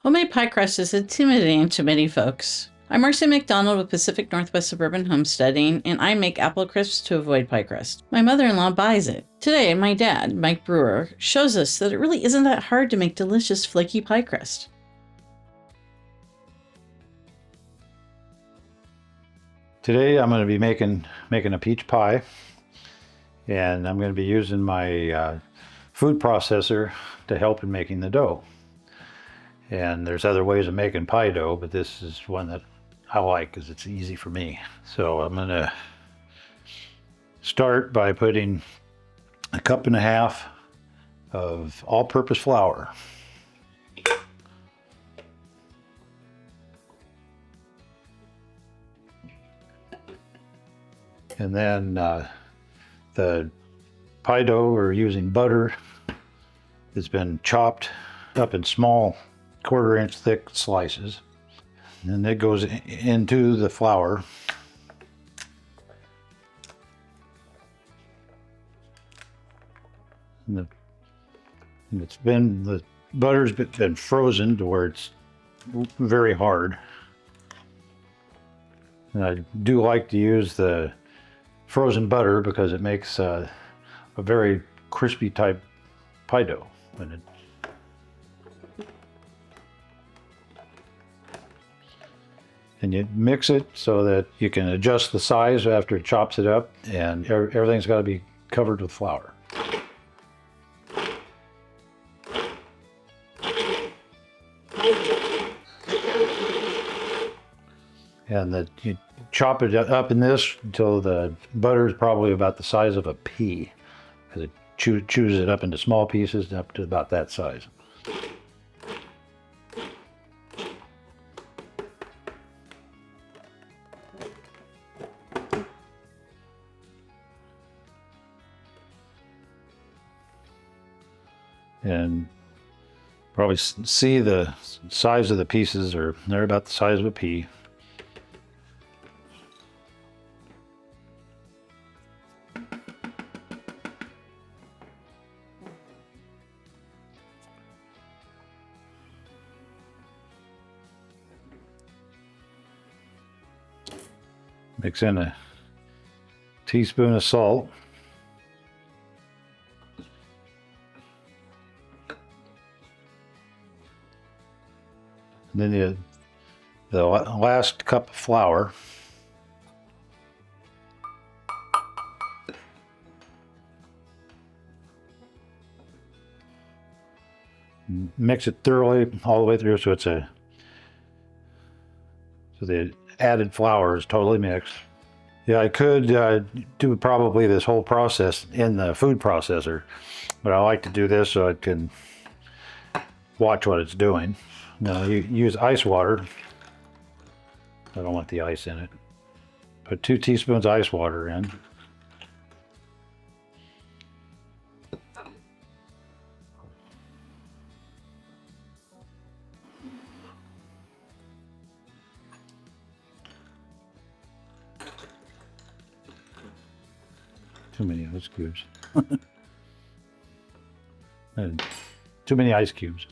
Homemade pie crust is intimidating to many folks. I'm Marcy McDonald with Pacific Northwest Suburban Homesteading, and I make apple crisps to avoid pie crust. My mother-in-law buys it. Today, my dad, Mike Brewer, shows us that it really isn't that hard to make delicious flaky pie crust. Today I'm going to be making a peach pie, and I'm going to be using my food processor to help in making the dough. And there's other ways of making pie dough, but this is one that I like because it's easy for me. So I'm going to start by putting 1.5 cups of all-purpose flour. And then the pie dough, we're using butter that's been chopped up in small 1/4 inch thick slices. And it goes into the flour. And the butter's been frozen to where it's very hard. And I do like to use the frozen butter because it makes a very crispy type pie dough. And you mix it so that you can adjust the size after it chops it up, and everything's got to be covered with flour. And you chop it up in this until the butter is probably about the size of a pea, because it chews it up into small pieces up to about that size. And probably see the size of the pieces, they're about the size of a pea. Mix in a teaspoon of salt. And then the last cup of flour. Mix it thoroughly all the way through so the added flour is totally mixed. Yeah, I could do probably this whole process in the food processor, but I like to do this so I can watch what it's doing. Now you use ice water. I don't want the ice in it. Put 2 teaspoons ice water in. Too many ice cubes. And too many ice cubes.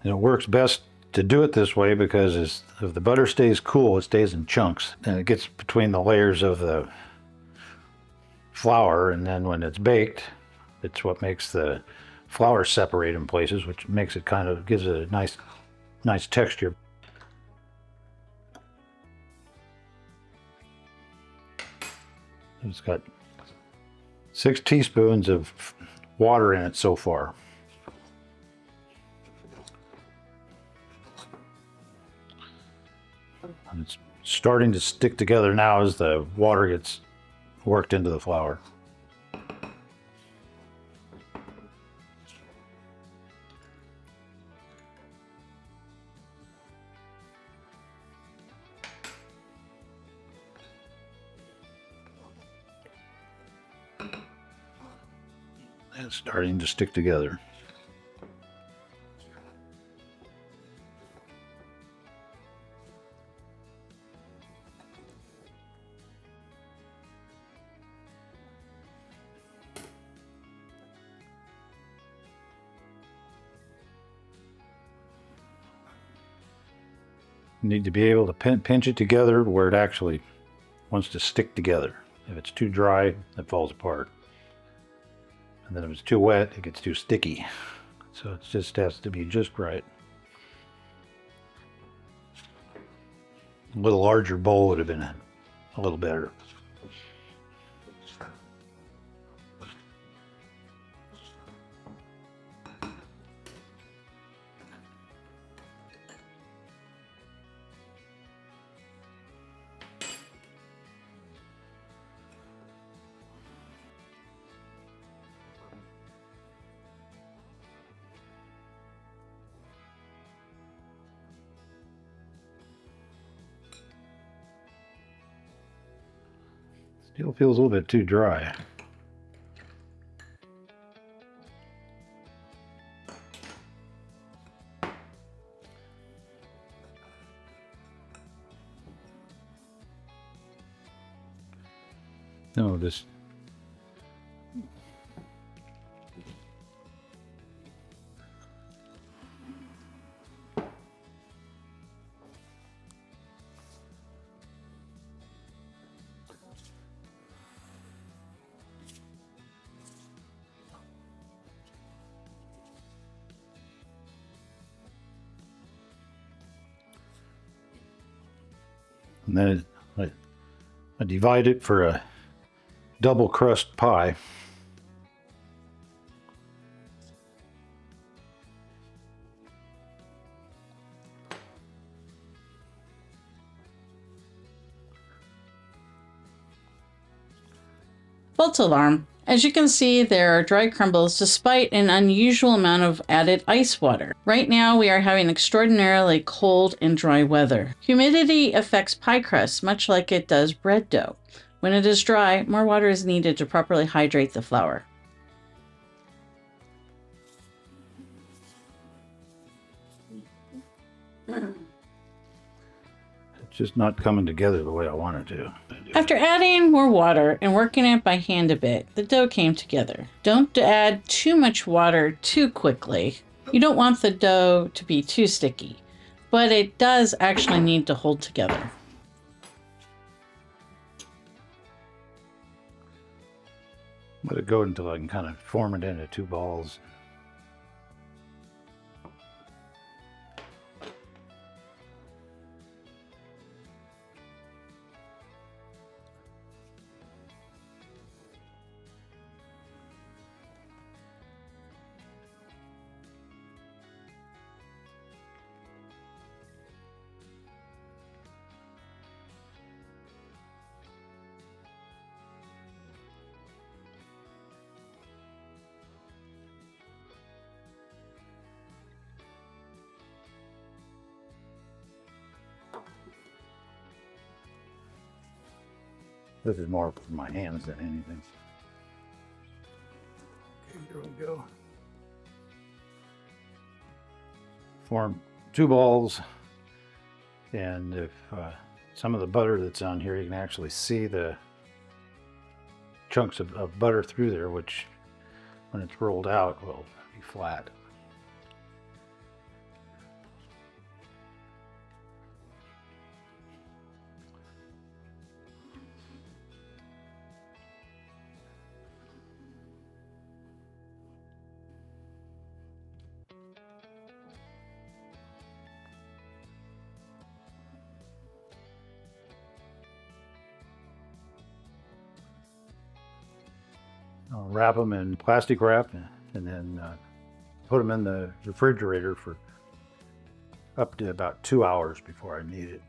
And it works best to do it this way because if the butter stays cool, it stays in chunks, and it gets between the layers of the flour, and then when it's baked, it's what makes the flour separate in places, which makes it gives it a nice texture. It's got 6 teaspoons of water in it so far. And it's starting to stick together now as the water gets worked into the flour. And it's starting to stick together. You need to be able to pinch it together where it actually wants to stick together. If it's too dry, it falls apart. And then if it's too wet, it gets too sticky. So it just has to be just right. A little larger bowl would have been a little better. Still feels a little bit too dry. No, this. And then I divide it for a double crust pie. False alarm. As you can see, there are dry crumbles despite an unusual amount of added ice water. Right now, we are having extraordinarily cold and dry weather. Humidity affects pie crust much like it does bread dough. When it is dry, more water is needed to properly hydrate the flour. It's just not coming together the way I want it to. After adding more water and working it by hand a bit, the dough came together. Don't add too much water too quickly. You don't want the dough to be too sticky, but it does actually need to hold together. Let it go until I can kind of form it into two balls. This is more for my hands than anything. Okay, here we go. Form two balls, and if some of the butter that's on here, you can actually see the chunks of butter through there, which when it's rolled out will be flat. I'll wrap them in plastic wrap and then put them in the refrigerator for up to about 2 hours before I need it.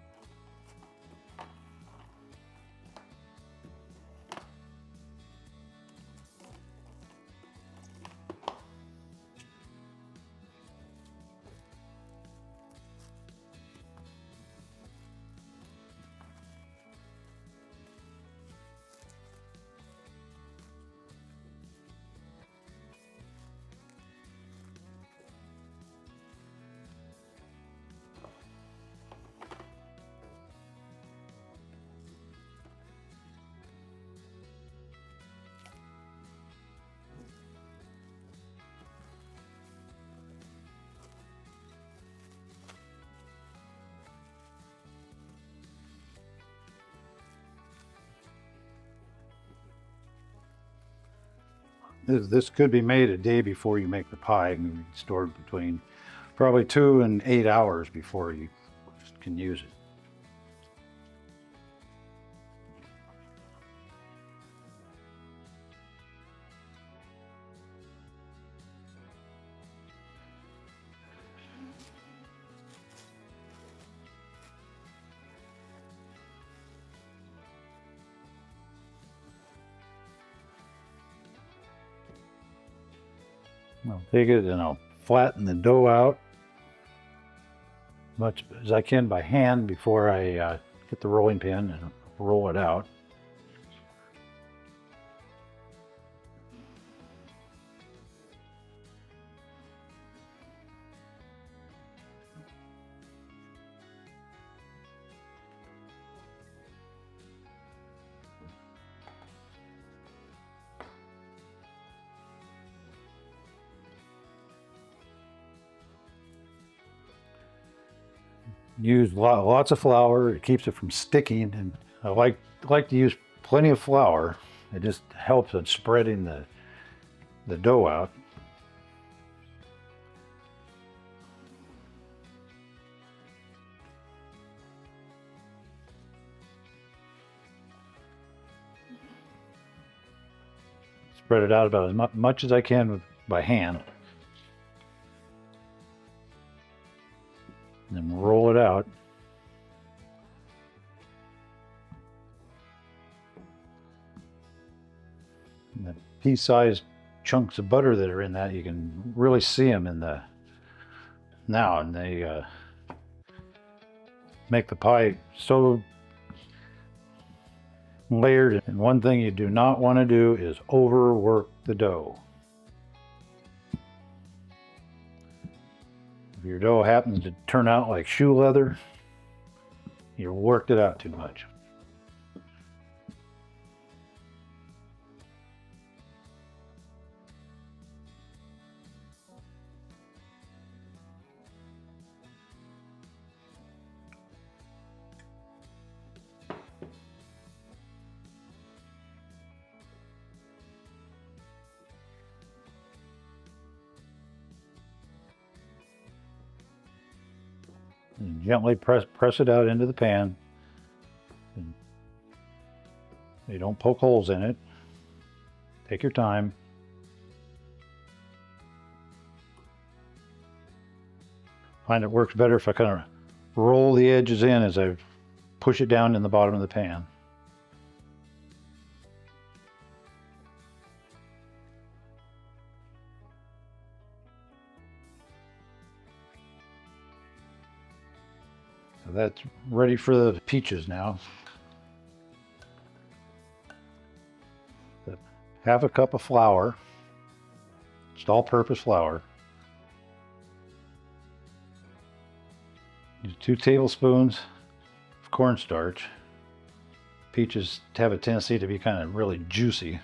This could be made a day before you make the pie and be stored between probably 2 and 8 hours before you can use it. I'll take it and I'll flatten the dough out much as I can by hand before I get the rolling pin and roll it out. Use lots of flour. It keeps it from sticking, and I like to use plenty of flour. It just helps in spreading the dough out. Spread it out about as much as I can by hand. And then roll it out. And the pea-sized chunks of butter that are in that, you can really see them in the now, and they make the pie so layered. And one thing you do not want to do is overwork the dough. If your dough happens to turn out like shoe leather, you worked it out too much. And gently press it out into the pan. And you don't poke holes in it. Take your time. Find it works better if I kind of roll the edges in as I push it down in the bottom of the pan. So that's ready for the peaches now. Half a cup of flour, just all-purpose flour. Use 2 tablespoons of cornstarch. Peaches have a tendency to be kind of really juicy.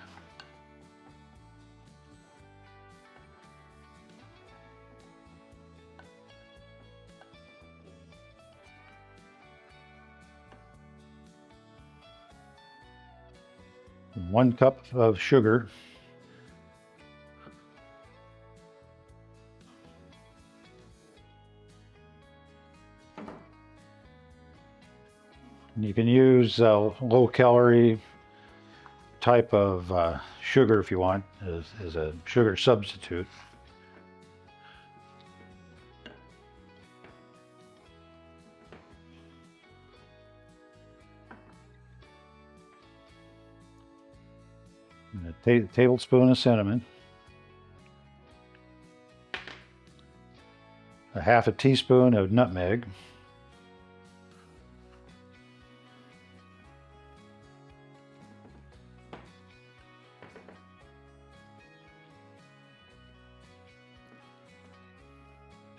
And 1 cup of sugar. You can use low-calorie type of sugar if you want, as a sugar substitute. And a tablespoon of cinnamon. A half a teaspoon of nutmeg.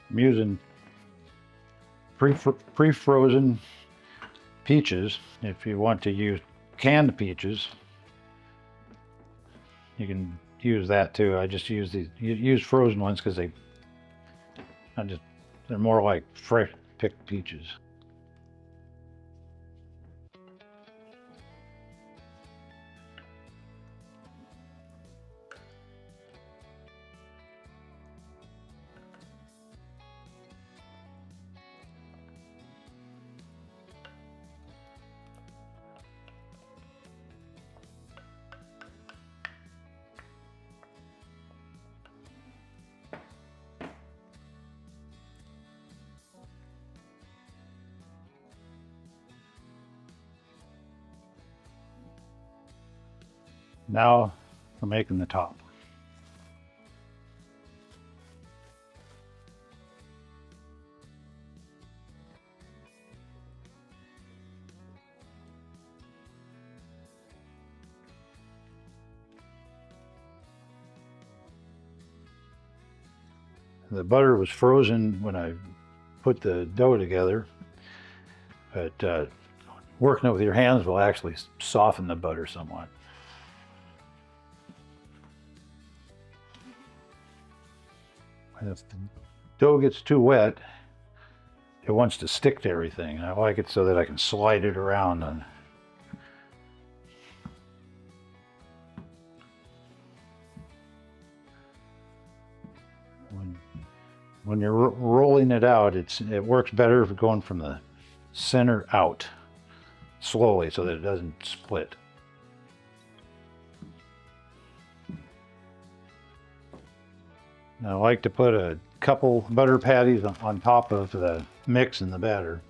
I'm using pre-frozen peaches. If you want to use canned peaches, you can use that too. I just use use frozen ones because they're more like fresh picked peaches. Now we're making the top. The butter was frozen when I put the dough together, but working it with your hands will actually soften the butter somewhat. And if the dough gets too wet, it wants to stick to everything. I like it so that I can slide it around. When you're rolling it out, it works better if going from the center out slowly so that it doesn't split. Now, I like to put a couple butter patties on top of the mix in the batter.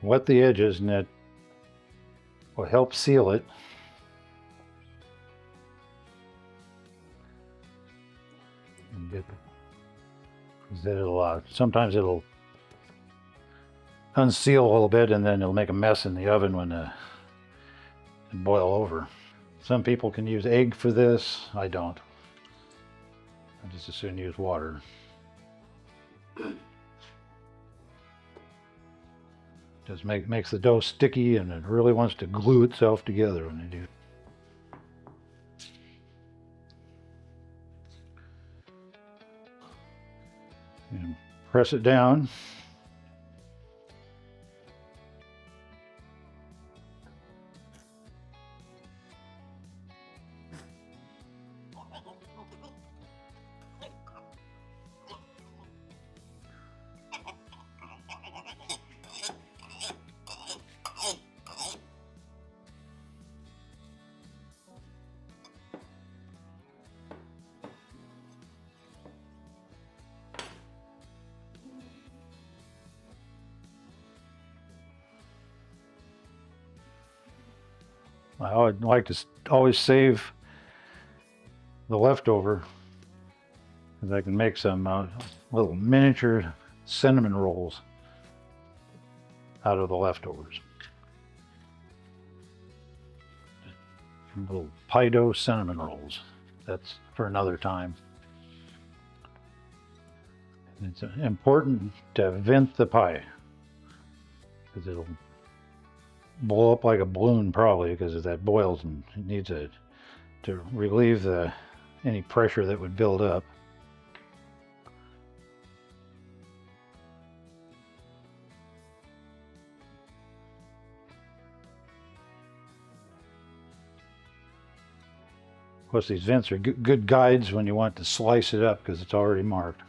Wet the edges, and that will help seal it. Sometimes it'll unseal a little bit, and then it'll make a mess in the oven when it boil over. Some people can use egg for this. I don't. I just as soon use water. Just makes the dough sticky, and it really wants to glue itself together when you do. And press it down. I would like to always save the leftover, because I can make some little miniature cinnamon rolls out of the leftovers. Little pie dough cinnamon rolls. That's for another time. It's important to vent the pie, because it'll blow up like a balloon probably, because if that boils, and it needs to relieve any pressure that would build up. Of course, these vents are good guides when you want to slice it up, because it's already marked.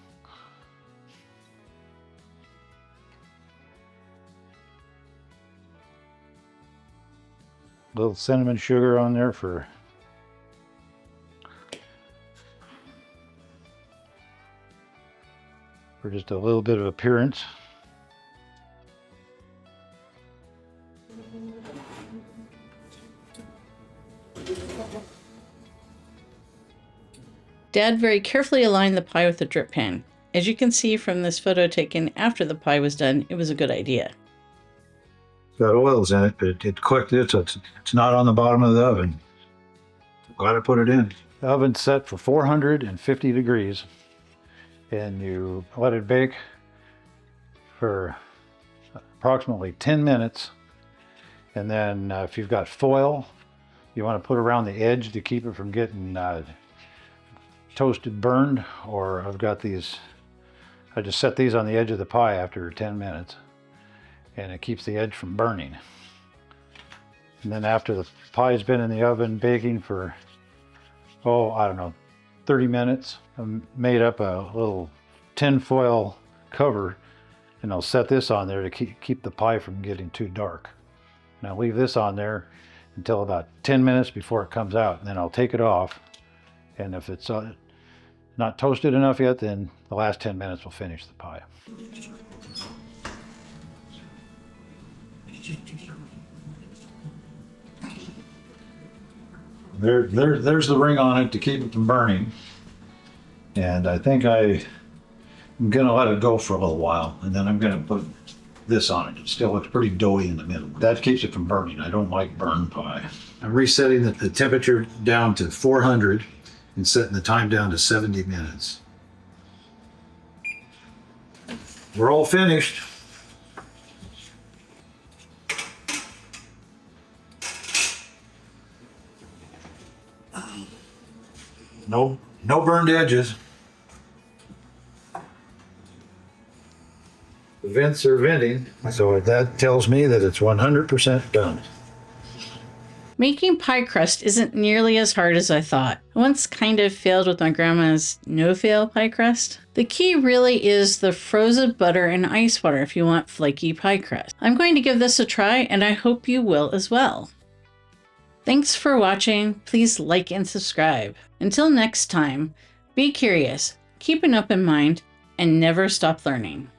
Little cinnamon sugar on there for just a little bit of appearance. Dad very carefully aligned the pie with the drip pan. As you can see from this photo taken after the pie was done, it was a good idea. It's got oils in it, but it cooked it, so it's not on the bottom of the oven. Glad I put it in. The oven's set for 450 degrees, and you let it bake for approximately 10 minutes. And then if you've got foil, you want to put around the edge to keep it from getting toasted burned, or I've got these, I just set these on the edge of the pie after 10 minutes, and it keeps the edge from burning. And then after the pie's been in the oven baking for, oh, I don't know, 30 minutes, I made up a little tin foil cover, and I'll set this on there to keep the pie from getting too dark. And I'll leave this on there until about 10 minutes before it comes out, and then I'll take it off. And if it's not toasted enough yet, then the last 10 minutes will finish the pie. There's the ring on it to keep it from burning. And I think I'm gonna let it go for a little while, and then I'm gonna put this on it. It still looks pretty doughy in the middle. That keeps it from burning. I don't like burned pie. I'm resetting the temperature down to 400 and setting the time down to 70 minutes. We're all finished. No burned edges. The vents are venting, so that tells me that it's 100% done. Making pie crust isn't nearly as hard as I thought. I once kind of failed with my grandma's no-fail pie crust. The key really is the frozen butter and ice water if you want flaky pie crust. I'm going to give this a try, and I hope you will as well. Thanks for watching. Please like and subscribe. Until next time, be curious, keep an open mind, and never stop learning.